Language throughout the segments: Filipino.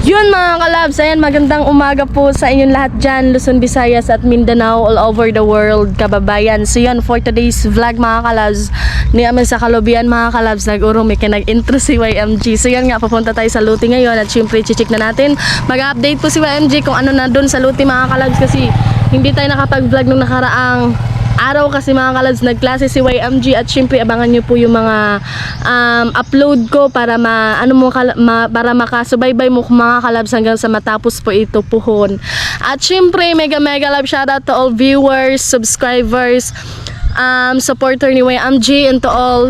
Yun mga kalabs, ayan, magandang umaga po sa inyong lahat dyan, Luzon, Visayas at Mindanao, all over the world, kababayan. So yun, for today's vlog mga kalabs, ni amin sa Kalubian mga kalabs, nag-urong may kinag-intro si YMG. So yan nga, pupunta tayo sa Luti ngayon at syempre chichik na natin. Mag-update po si YMG kung ano na dun sa Luti mga kalabs kasi hindi tayo nakapag-vlog nung nakaraang araw kasi mga kalabs, nagklase si YMG at syempre abangan nyo po yung mga upload ko para para makasubaybay mo mga kalabs hanggang sa matapos po ito puhon. At syempre mega love shoutout to all viewers, subscribers, supporter ni YMG, and to all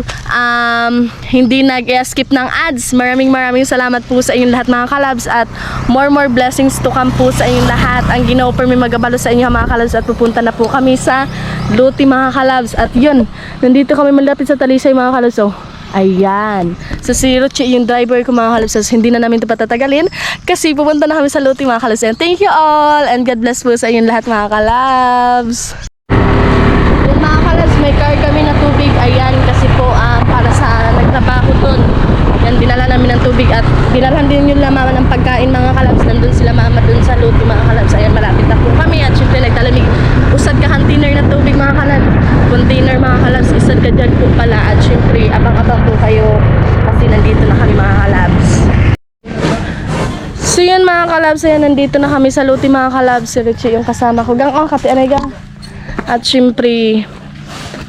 hindi nag-skip ng ads. Maraming salamat po sa inyong lahat mga kalabs at more blessings to come po sa inyong lahat. Ang gina-offer may magabalo sa inyo mga kalabs at pupunta na po kami sa Luti mga kalabs. At yun, nandito kami malapit sa Talisay mga kalabs. So ayan, so si Ruchi yung driver ko mga kalabs, so hindi na namin ito patatagalin kasi pupunta na kami sa Luti mga kalabs. And thank you all and God bless po sa inyong lahat mga kalabs. Mga kalabs, may car kami na tubig, ayan, kasi po para sa nagtrabaho dun. Yan, dinala namin ng tubig at dinalhan din yung mama ng pagkain mga kalabs. Nandun sila mama dun sa Luti mga kalabs. Ayan, malapit na po kami at syempre nagtalamig. Usad ka container na tubig mga kalabs. Container mga kalabs, isad ka dyan po pala at syempre abang-abang po kayo kasi nandito na kami mga kalabs. So yun mga kalabs, ayan, nandito na kami sa Luti mga kalabs. Si Richie yung kasama ko. Gang, kapi anay gang. At syempre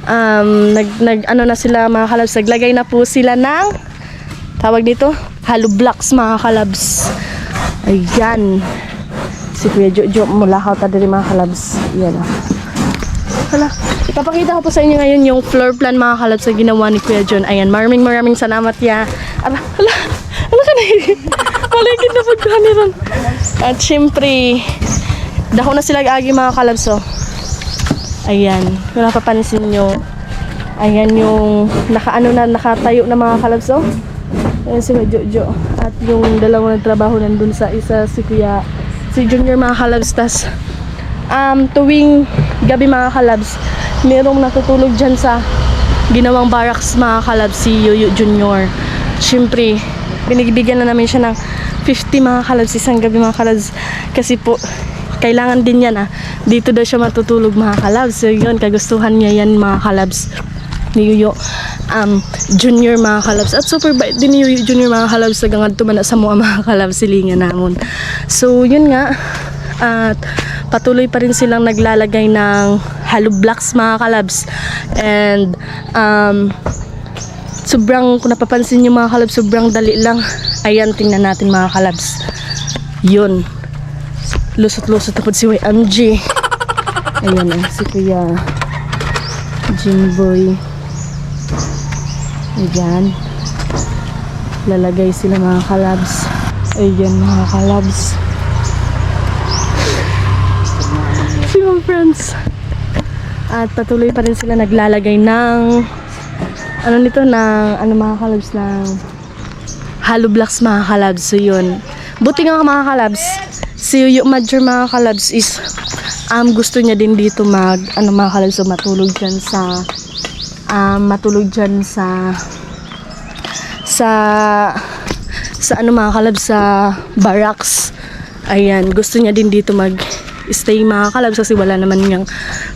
ano na sila mga kalabs, naglagay na po sila ng tawag dito, hollow blocks mga kalabs. Ayan, si Kuya Jojo mula ka diri mga kalabs. Ayan hala, ipapakita ko po sa inyo ngayon yung floor plan mga kalabs na ginawa ni Kuya John. Ayan, maraming salamat ya. Hala ka na maligid na pagkaniran. At syempre dako na sila agi mga kalabs. So ayan, kung napapansin nyo, ayan yung nakatayo na mga kalabs. Oh, ayan si Jojo at yung dalawang nagtrabaho nandun sa isa, si Junior mga kalabs. Tas tuwing gabi mga kalabs, merong natutulog dyan sa ginawang barracks mga kalabs, si Yuyu Junior. Siyempre binibigyan na namin siya ng 50 mga kalabs isang gabi mga kalabs kasi po kailangan din yan dito daw siya matutulog mga kalabs. So yun, kagustuhan niya yan mga kalabs ni Yuyo Junior mga kalabs. At super bait din ni Yuyo Junior mga kalabs sa gangad tumana sa mga kalabs silingan namon. So yun nga, at patuloy pa rin silang naglalagay ng hollow blocks mga kalabs. And sobrang, kung napapansin nyo mga kalabs, sobrang dali lang. Ayan, tingnan natin mga kalabs. Yun, lusot tapos si YMG. Ayan si Kuya Jimboy. Ayan, lalagay sila mga kalabs. Ayan mga kalabs, si mga friends. At patuloy pa rin sila naglalagay ng mga kalabs, ng hollow blocks mga kalabs. So yun, buti nga mga kalabs, si Yuyo Major mga kalabs is gusto niya din dito mga kalabs, so matulog dyan sa mga kalabs, sa barracks. Ayan, gusto niya din dito stay mga kalabs kasi wala naman yung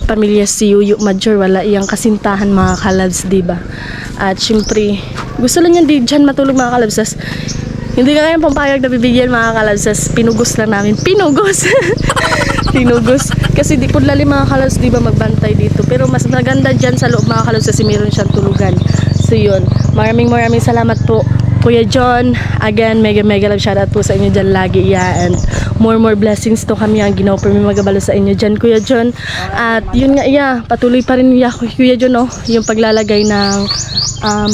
pamilya si Yuyo Major, wala iyang kasintahan mga kalabs, diba? At syempre gusto lang niya dyan matulog mga kalabs. Hindi ka kayang pampayag na bibigyan mga kalabs, pinugos lang namin. Pinugos kasi di po lalim mga kalabs, diba, magbantay dito. Pero mas maganda dyan sa loob mga kalabs kasi meron siyang tulugan. So yun, maraming salamat po Kuya John. Again, mega love shoutout po sa inyo dyan lagi. Yeah, and more blessings to kami ang ginawa may magabalo sa inyo dyan Kuya John. At yun nga, yeah, patuloy pa rin Kuya John, yung paglalagay ng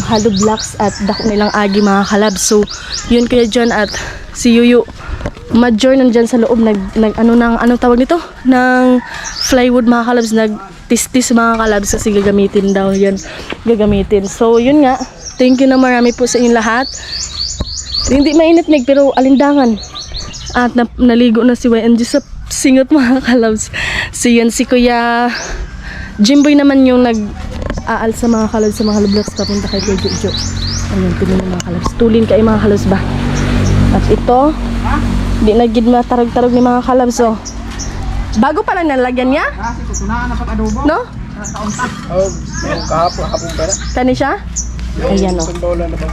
hollow blocks at dako nilang agi mga kalabs. So yun Kuya John, at si Yuyo Major nandyan sa loob anong tawag nito, ng plywood mga kalabs, nagtistis mga kalabs kasi gagamitin. So yun nga, thank you na marami po sa inyong lahat. Hindi mainit pero alindangan. At naligo na si YMG sa singot mga kalabs. So yan, si Kuya Jimboy naman yung nag-aalsa mga kalabs sa mga hollow blocks papunta kay Kuya Jojo. Ayan, pinunin mga kalabs. Tulin kayo mga kalabs ba? At ito, Di na gid matarog-tarog ni mga kalabs oh. Bago pa lang nalagyan niya? Kasi kusunaan na pag-adobo. No? Oh, kahapon pa na. Kani siya? Ayan oh. Bola na ba?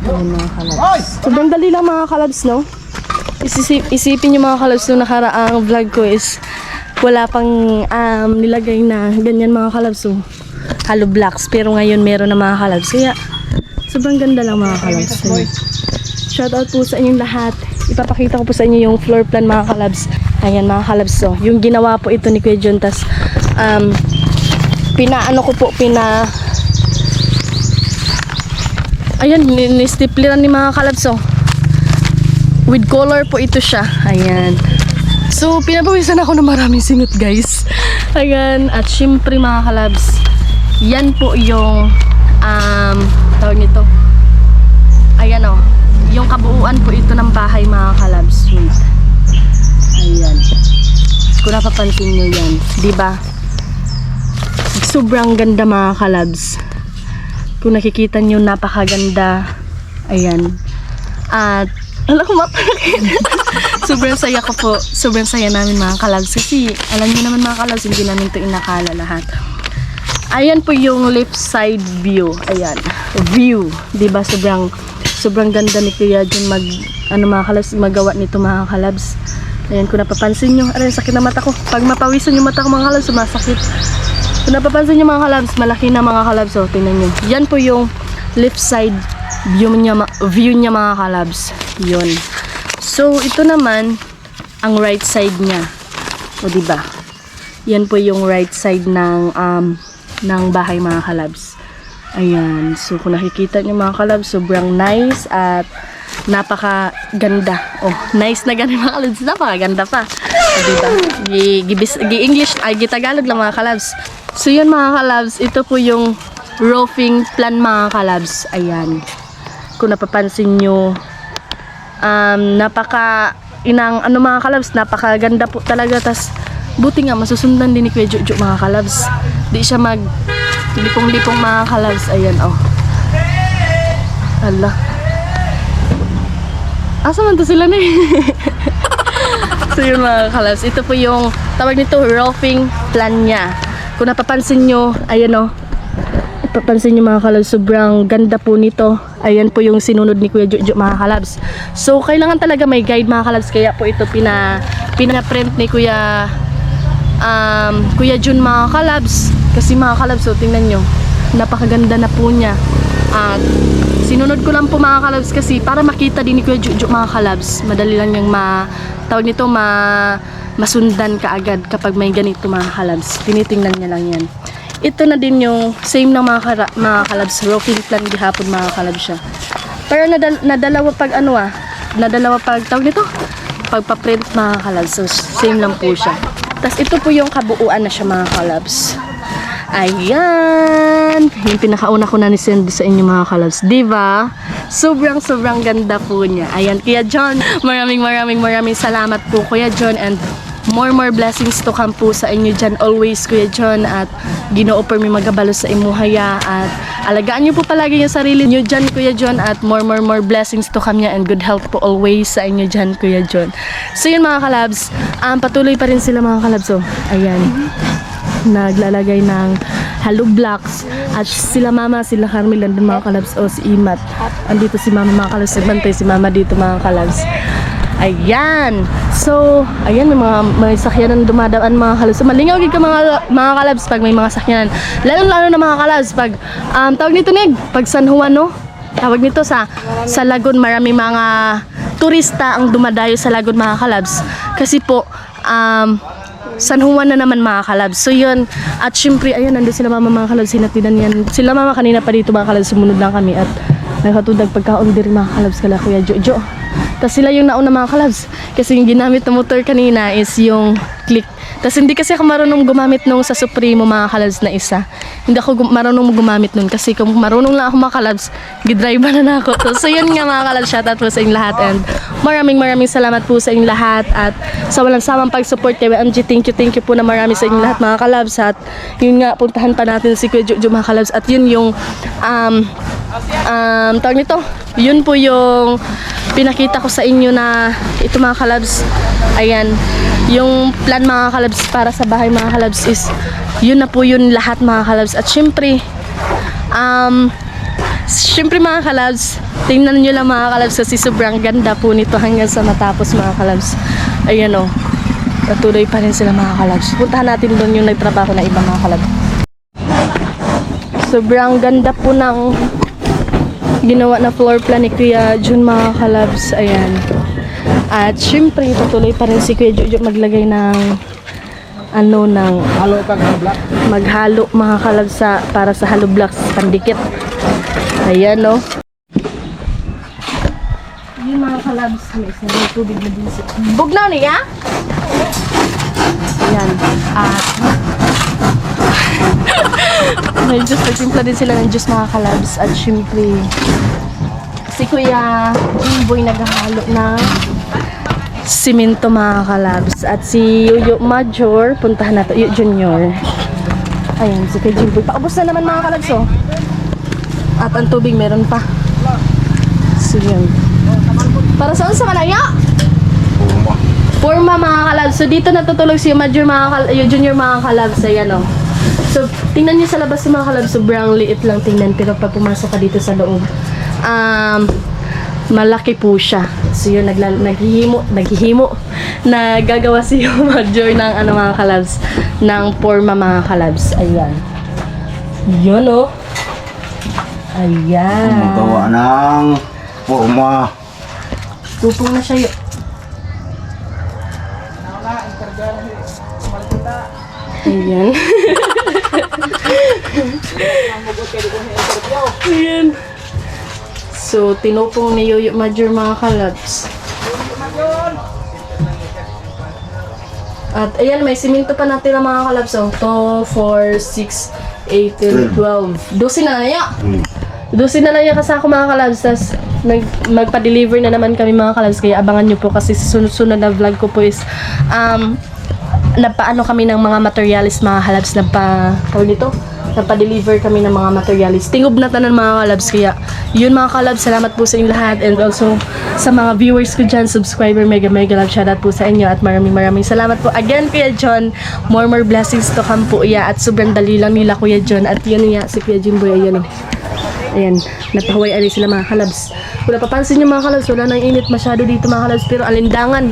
Ayan mga kalabs. Sobrang dali lang mga kalabs, no? Isipin yung mga kalabs nung nakaraang vlog ko is wala pang nilagay na ganyan mga kalabs. So, hollow blocks. Pero ngayon meron na mga kalabs. Kaya sobrang ganda lang mga kalabs. Shoutout po sa inyong lahat. Ipapakita ko po sa inyo yung floor plan mga kalabs. Ayan mga kalabs. So, yung ginawa po ito ni Kuya John. Tas, ayan, ni-stipleran ni mga kalabs. So, with color po ito siya. Ayan. So, pinapawisan ako ng maraming singot guys. Ayan. At syempre mga kalabs, yan po yung tawag nito. Ayan o. Yung kabuuan po ito ng bahay mga kalabs. Wait. Ayan. Kung napapansin nyo yan. Diba? Sobrang ganda mga kalabs. Kung nakikita nyo, napakaganda. Ayan. At alam ko sobrang saya ko po. Sobrang saya namin mga kalabs. Kasi alam niyo naman mga kalabs, hindi namin ito inakala lahat. Ayan po yung left side view. Ayan. View. Diba? Sobrang ganda ni Kuya John mga kalabs, magawa nito mga kalabs. Ayan, kung napapansin nyo. Aray, sakit na mata ko. Pag mapawisan yung mata ko mga kalabs, sumasakit. Kung napapansin nyo mga kalabs, malaki na mga kalabs. So, tingnan nyo. Yan po yung left side view niya mga kalabs. Yun. So, ito naman ang right side niya. O, diba? Yan po yung right side ng bahay mga kalabs. Ayan. So, kung nakikita nyo mga kalabs, sobrang nice at napakaganda. Oh, nice na ganda mga kalabs. Napakaganda pa. O, diba? Gi-English, ay gi-Tagalog lang mga kalabs. So, yun mga kalabs. Ito po yung roofing plan mga kalabs. Ayan. Kung napapansin nyo, mga kalabs, napakaganda po talaga. Tas buti nga masusundan din ni Kuya Jojo mga kalabs. Di siya mag lipong-lipong mga kalabs. Ayan oh. Ala. Asa man to sila na eh. So yun mga kalabs, ito po yung tawag nito roofing plan niya. Kung napapansin nyo, ayan oh. Papansin nyo mga kalabs, sobrang ganda po nito. Ayan po yung sinunod ni Kuya Jojo mga kalabs. So kailangan talaga may guide mga kalabs. Kaya po ito pinaprint ni Kuya John mga kalabs. Kasi mga kalabs, so tingnan nyo, napakaganda na po niya. At sinunod ko lang po mga kalabs kasi para makita din ni Kuya Jojo mga kalabs. Madali lang yung masundan kaagad kapag may ganito mga kalabs. Tinitingnan niya lang yan. Ito na din yung same ng mga kalabs, roofing plan gihapon mga kalabs siya. Pero nadalawa pag tawag nito, pagpa-print mga kalabs. So same lang po siya. Tapos ito po yung kabuuan na siya mga kalabs. Ayan. Yung pinakauna ko na ni-send sa inyo mga kalabs. Diba? Sobrang ganda po niya. Ayan, Kuya John. Maraming salamat po Kuya John, and more blessings to come po sa inyo dyan always Kuya John, at Ginoo per mi magabalo sa imuhaya, at alagaan niyo po palagi yung sarili niyo dyan Kuya John, at more blessings to come niya and good health po always sa inyo dyan Kuya John. So yun mga kalabs, patuloy pa rin sila mga kalabs. So ayan, naglalagay ng hollow blocks, at sila mama, sila Carmel nandun mga kalabs, o si Imat andito, si mama mga kalabs, nagbantay si mama dito mga kalabs. Ayan. So, ayan, may sakyanan dumadaan mga kalabs. So, malingaw gid ka mga kalabs pag may mga sakyanan. Lalo na mga kalabs pag tawag nito pag San Juan, no? Tawag nito sa Lagun, maraming mga turista ang dumadayo sa Lagun mga kalabs. Kasi po San Juan na naman mga kalabs. So yun, at syempre ayan, nandun sila mama mga kalabs, hinatidan yan. Sila mama kanina pa dito mga kalabs, sumunod lang kami at nakatudag pagkaon din mga kalabs kala Kuya Jojo. Tapos sila yung nauna mga kalabs, kasi yung ginamit na motor kanina is yung click. Tapos hindi kasi ako marunong gumamit nung sa Supremo mga kalabs na isa. Hindi ako marunong gumamit nun, kasi kung marunong lang ako mga kalabs, gidrive na ako. So yun nga mga kalabs, shoutout po sa inyong lahat, and maraming salamat po sa inyong lahat, at sa walang sawang pag-support kay MG, thank you po na marami sa inyong lahat mga kalabs. At yun nga, puntahan pa natin si Kuya Jojo mga kalabs, at yun yung tawag nito, yun po yung pinakita ko sa inyo na ito mga kalabs. Ayan, yung plan mga kalabs para sa bahay mga kalabs is yun na po yun lahat mga kalabs. At syempre mga kalabs, tingnan nyo lang mga kalabs kasi sobrang ganda po nito hanggang sa matapos mga kalabs. Ayan o, patuloy pa rin sila mga kalabs. Puntahan natin doon yung nagtrabaho na iba mga kalabs. Sobrang ganda po ng ginawa na floor plan ni Kuya Jun mga kalabs. Ayan. At syempre patuloy pa rin si Kuya Jojo maglagay ng Halo ka ng black. maghalo mga kalabs para sa hollow blocks pandikit. Ayan no. Yung mga kalabs may isa ng tubig na din. Bugnaw niya? Ayan. At may juice, nagtimpla din sila ng juice mga kalabs. At syempre si Kuya Jimboy naghahalo ng simento mga kalabs. At si Yuyo Major, puntahan nato, Yuyo Junior. Ayan, si Kuya Jimboy. Paubos na naman mga kalabs oh. At ang tubig meron pa. So yun. Para saan sa kanaya? Forma mga kalabs. So dito natutulog si Major yung Junior mga kalabs. Ayan o. So tingnan nyo sa labas ng mga kalabs. Sobrang liit lang tingnan. Pero pag pumasok ka dito sa loob, malaki po siya. So yun, naghihimo. Nagagawa si Major ng mga kalabs. Ng forma mga kalabs. Ayan. Yun o. Ayan. Magawa ng forma. Tupong na siya yun. Ayan. Ayan. So, tinupong ni Yuyo Major mga kalabs. At ayan, may siminto pa natin ang mga kalabs. So, 2, 4, 6, 8, 12. 12 na niya. 12 na lang yung kasako mga kalabs. Tapos magpa-deliver na naman kami mga kalabs. Kaya abangan nyo po kasi sunod na vlog ko po is nagpaano kami ng mga materialis mga kalabs. Nagpa-deliver kami ng mga materialis. Tingob na tanan mga kalabs. Kaya yun mga kalabs, salamat po sa inyong lahat. And also sa mga viewers ko dyan, subscriber, mega love, shoutout po sa inyo. At maraming salamat po again Kuya John. More blessings to come po iya. At sobrang dali lang nila Kuya John. At yun iya si Kuya Jimboy. Ayan o. Ayan, napahuway ali sila mga kalabs. Kung napapansin nyo mga kalabs, wala nang init masyado dito mga kalabs. Pero alindangan,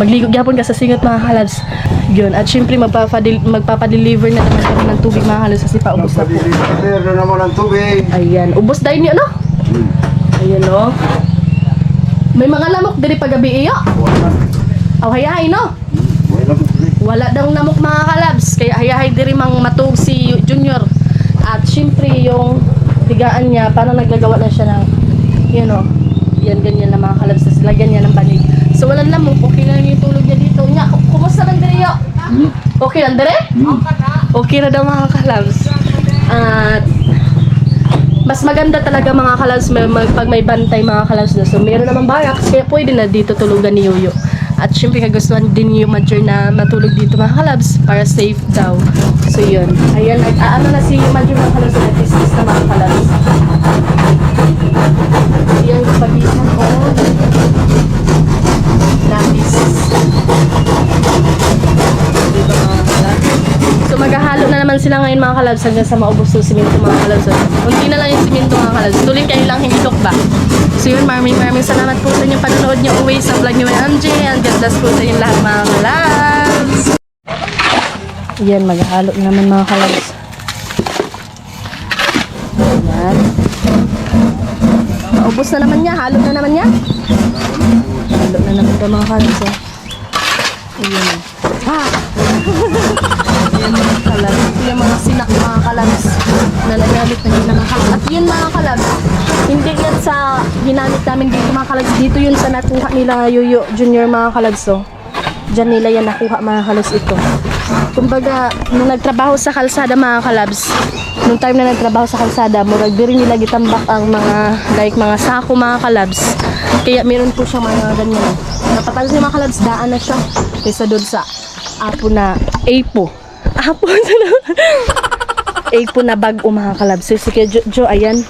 magligo gyapon ka sa singot mga kalabs. Yun, at syempre magpapadeliver na naman kami ng tubig mga kalabs kasi paubos na po. Napapilitan na naman ang tubig. Ayan, ubos dahil niyo ano? Ayan o. May mga lamok diri pagabi iyo. Aw hayahay no? Wala daw namok mga kalabs. Kaya hayahay diri mang matug si Junior. At syempre yung tigaan niya, parang naggagawa na siya ng yun o. Yan ganyan na mga kalabs. Tapos lagyan niya ng banig. So walang lamok, okay lang yung tulog niya dito. Nya, kumusta lang diri yo? Okay lang diri? Okay na daw mga kalabs. At mas maganda talaga mga kalabs pag may bantay mga kalabs na. So meron naman barracks kaya pwede na dito tulugan ni Yuyo. At syempre kagustuhan din yung Major na matulog dito mga kalabs para safe daw. So yun. Ayan, ano na si Major mga kalabs na business na mga kalabs. Ayan, pagitan ko. Lapis. Dito mga kalabs. So maghahalo na naman sila ngayon mga kalabs hanggang sa maubos yung simento mga kalabs. Unti na lang yung simento mga kalabs. Tuloy kayo lang hihilok ba? So yun, maraming salamat po sa inyong panonood niyo uwi sa vlog niyo with MJ. And God bless po sa inyong lahat mga kalabs. Yan, maghahalo na naman mga kalabs. Yan. Maubos na naman niya. Halo na naman niya. Halo na naman ito mga kalabs. Ayan. Ha! Ayan mga kalabs. Yung mga sinak mga kalabs na nagamit na yun mga kalabs. At yun mga kalabs, hindi yan sa ginamit namin dito mga kalabs. Dito yun sa nakuha nila Yuyo Junior mga kalabs. So, dyan nila yan nakuha mga kalabs ito. Kumbaga, nung nagtrabaho sa kalsada mga kalabs, nung time na nagtrabaho sa kalsada, murag diri nila gitambak ang mga, like mga sako mga kalabs. Kaya meron po siyang mga ganyan. Napapansin mga kalabs, daan na siya. Kaysa doon sa apo na Apo na bag o mga kalabs. So, sige Jo, ayan.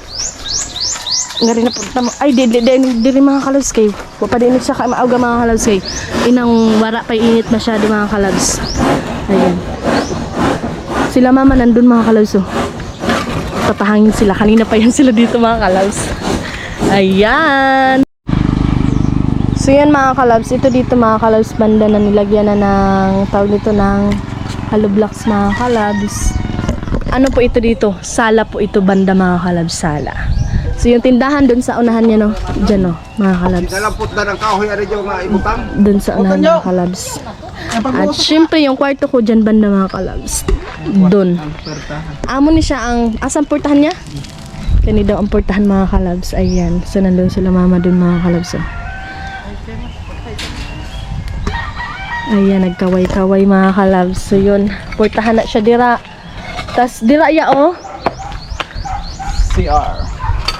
Nga rin na punta mo. Ay, di rin mga kalabs kay. Pa din siya ka maaga mga kalabs kay. Inang wara pa init masyado mga kalabs. Ayan. Sila mama nandun mga kalabs oh. Papahangin sila. Kanina pa yan sila dito mga kalabs. Ayan. So yan mga kalabs. Ito dito mga kalabs banda na nilagyan na ng tawag dito ng hollow blocks mga kalabs. Ano po ito dito? Sala po ito banda mga kalabs. Sala. So yung tindahan dun sa unahan niya no. Diyan no mga kalabs. Dalampot na ng kahoy ari jo nga ibutang. Dun sa unahan mga kalabs. At syempre yung kwarto ko dyan banda mga kalabs. Dun. Amo ni siya ang asang portahan niya? Kani daw ang portahan mga kalabs. Ayan. So nandun sila mama dun mga kalabs. Oh. Ayan, nagkaway-kaway mga kalabs. So yun, portahan na siya dira. Tas dira ya oh.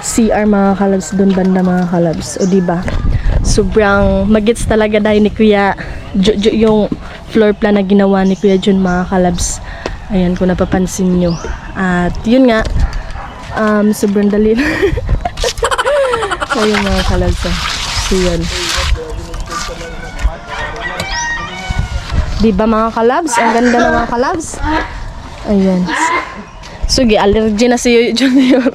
CR mga kalabs dun banda mga kalabs. O diba? Sobrang magits talaga dahil ni Kuya Jojo yung floor plan na ginawa ni Kuya Jun mga kalabs. Ayan kung napapansin nyo. At yun nga, sobrang dali. Ayun mga kalabs. So yun. Diba mga kalabs? Ang ganda ng mga kalabs. Ayan. Sige, allergy na si Yoyo Junior.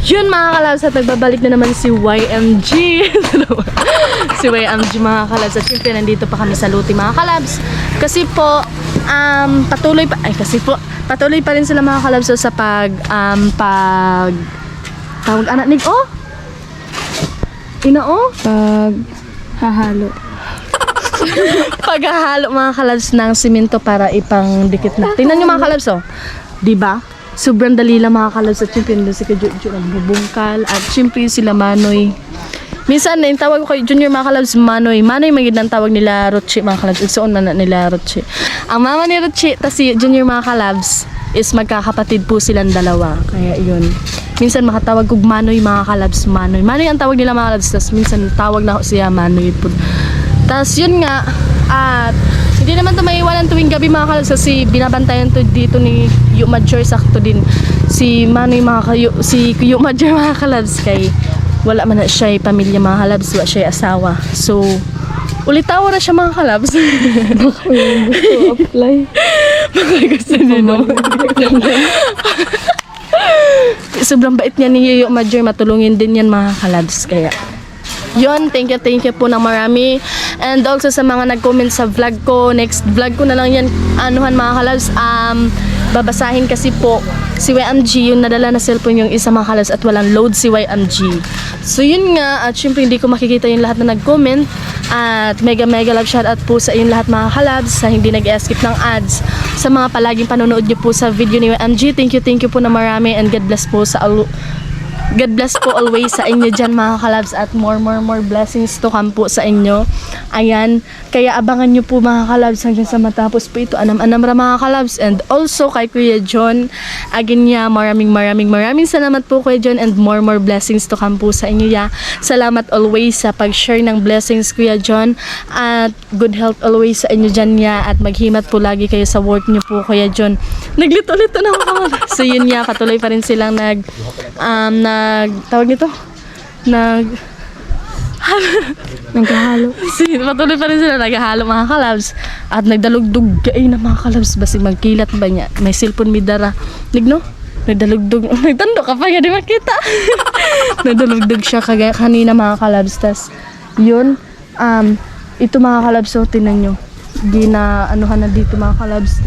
Yun mga kalabs, at nagbabalik na naman si YMG. Si YMG mga kalabs. At syempre nandito pa kami sa Luti mga kalabs. Kasi po, patuloy pa rin sila mga kalabs sa tawag anak nig oh? Paghahalo. Paghahalo mga kalabs ng simento para ipang dikit na. Tingnan nyo mga kalabs oh. Diba? Sobrang dali lang mga kalabs at syempre doon si Kajuju nagbubungkal at syempre sila Manoy. Minsan yung tawag ko kay Junior mga kalabs Manoy. Manoy magid ang tawag nila Roche mga kalabs. Igsoon na nila Roche. Ang mama ni Roche tas si Junior mga kalabs is magkakapatid po silang dalawa. Kaya yun. Minsan makatawag kog Manoy mga kalabs. Manoy. Manoy ang tawag nila mga kalabs. Tas minsan tawag na ako siya Manoy po. Tas yun nga at hindi naman ito maiwanan tuwing gabi mga kalabs kasi binabantayan to dito ni Yu Major sakto din si Manoy si Yu Major mga kalabs kay wala man na siya pamilya mga kalabs, wala siya asawa. So ulitawa na siya mga kalabs. Gusto apply. Baka gusto niya no. Sobrang bait niya ni Yu Major, matulungin din yan mga kalabs kaya yun, thank you po ng marami. And also sa mga nag-comment sa vlog ko, next vlog ko na lang yan, anuhan mga kalabs, babasahin kasi po si YMG, yung nadala na cellphone yung isa mga kalabs at walang load si YMG. So yun nga, at syempre hindi ko makikita yung lahat na nag-comment. At mega love shoutout po sa inyong lahat mga kalabs sa hindi nag-skip ng ads. Sa mga palaging panonood nyo po sa video ni YMG, thank you po na marami and God bless po always sa inyo dyan mga kalabs at more blessings to come po sa inyo. Ayan, kaya abangan nyo po mga kalabs hanggang sa matapos po ito. Anam mga kalabs and also kay Kuya John. Again niya, maraming salamat po Kuya John and more blessings to come po sa inyo ya. Salamat always sa pag-share ng blessings Kuya John at good health always sa inyo dyan ya at maghimat po lagi kayo sa work nyo po Kuya John. Naglito-lito na ako. So yun ya, patuloy pa rin silang tawag nito naghahalo. Patuloy pa rin sila naghahalo mga kalabs at nagdalugdog gay na mga kalabs basi magkilat ba niya may cellphone mi dara nigno nagdalugdog nagtando ka pa di makita. Nagdalugdog siya kanina mga kalabs tas yun ito mga kalabs so tinan nyo gina anuhan na dito mga kalabs.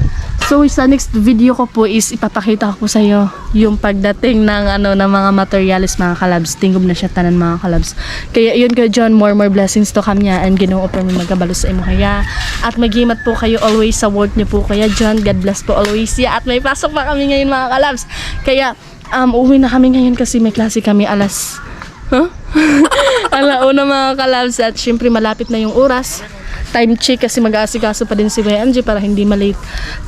So sa next video ko po is ipapakita ko sa iyo yung pagdating ng ng mga materials mga kalabs. Tingog na siya tanan mga kalabs. Kaya yun Kuya John, more blessings to come niya and Ginoo pa may magabalo sa imo kaya. At maghimat po kayo always sa work niyo po Kuya John. God bless po always ya. At may pasok pa kami ngayon mga kalabs. Kaya uwi na kami ngayon kasi may klase kami alas alauna mga kalabs at syempre malapit na yung oras. time check kasi mag-aasikaso pa din si YMG para hindi malate.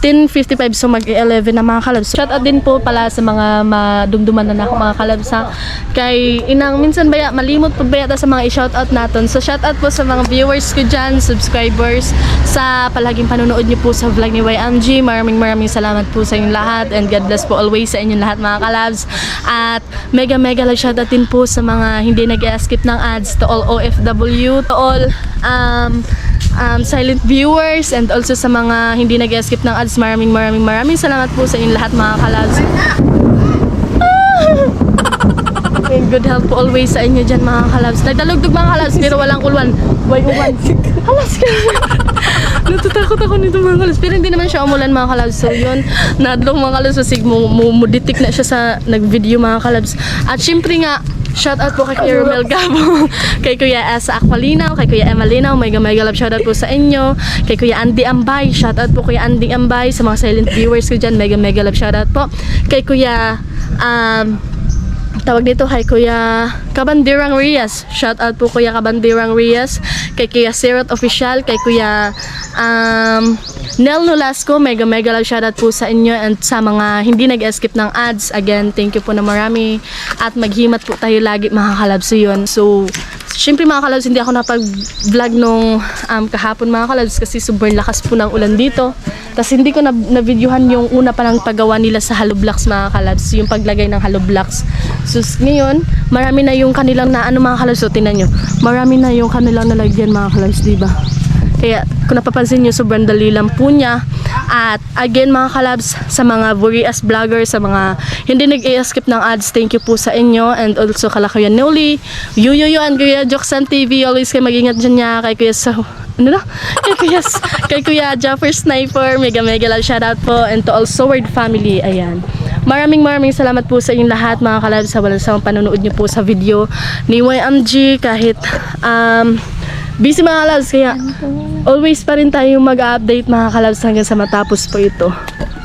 10:55 so mag-11 na mga kalabs. Shout out din po pala sa mga madumduman na ako mga kalabs ha. Kay inang minsan baya malimot pa baya ta sa mga i-shout out natin. So shout out po sa mga viewers ko dyan, subscribers sa palaging panonood niyo po sa vlog ni YMG. Maraming salamat po sa inyong lahat and God bless po always sa inyong lahat mga kalabs. At mega lang shout out din po sa mga hindi nag-skip ng ads, to all OFW, to all silent viewers, and also sa mga hindi nag-skip ng ads. Maraming salamat po sa inyong lahat mga kalabs. And good health po always sa inyo dyan mga kalabs. Nagdalugdog mga kalabs pero walang ulwan. Way uwan. Halas ka. Natatakot ako nito mga kalabs. Pero hindi naman siya umulan mga kalabs. So yun, nadlong mga kalabs. So muditik na siya sa nag-video mga kalabs. At syempre nga, shout out po kay Kuya Romel Gabo, kay Kuya Asa Aqualinaw, kay Kuya Emma Linaw, mega love shout out po sa inyo, kay Kuya Andy Ambay, shout out po Kuya Andy Ambay, sa mga silent viewers ko dyan, mega love shout out po, kay Kuya tawag dito kay Kuya Kabandirang Rias. Shout out po Kuya Kabandirang Rias, kay Kuya Sirot Official, kay Kuya Nel Nolasco, mega love shout out po sa inyo, and sa mga hindi nag-skip ng ads. Again, thank you po na marami at maghimat po tayo lagi mga kalabs. So yun. So syempre mga kalabs, hindi ako napag-vlog nung kahapon mga kalabs kasi sobrang lakas po ng ulan dito. Tapos hindi ko na-videohan yung una pa lang paggawa nila sa hollow blocks mga kalabs, yung paglagay ng hollow blocks. So ngayon, marami na yung kanilang na ano mga kalabs. So tingnan nyo, marami na yung kanilang nalagyan mga kalabs, diba? Kaya kung napapansin nyo, sobrang dali lang po niya. At again mga kalabs, sa mga Burias vloggers, sa mga hindi nag-skip ng ads, thank you po sa inyo. And also kala Kuya Noli, Yuyoyo and Kuya Joksan TV, always kayo mag-ingat dyan niya. Kay Kuya kay Kuya Jaffer Sniper, mega love shout out po. And to all Sword family, ayan. Maraming salamat po sa inyong lahat mga kalabs sa walang samang panonood nyo po sa video ni YMG. Kahit busy mga kalabs, kaya always pa rin tayo mag-update mga kalabs hanggang sa matapos po ito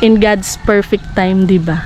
in God's perfect time, diba?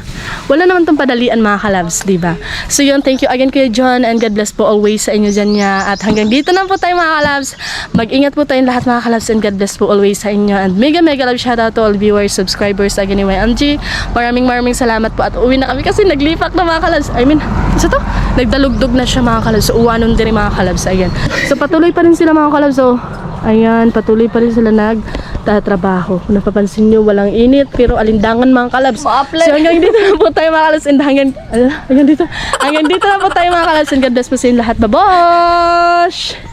Wala naman tong padalian mga kalabs, diba? So yun, thank you again Kuya John, and God bless po always sa inyo dyan niya. At hanggang dito na po tayo mga kalabs. Mag-ingat po tayong lahat mga kalabs, and God bless po always sa inyo. And mega love shout out to all viewers, subscribers again ni YMG. Maraming salamat po, at uwi na kami kasi naglipak na mga kalabs. I mean, isa to? Nagdalugdog na siya mga kalabs. So uwanon din mga kalabs, ayan. So patuloy pa rin sila mga kalabs. So ayan, patuloy pa rin sila nagtatrabaho. Kung napapansin nyo, walang init pero alindangan mga kalabs. So hanggang dito na po tayo mga kalabs, and hanggang dito na po tayo mga kalabs, and God bless po sa inyo lahat. Babosh!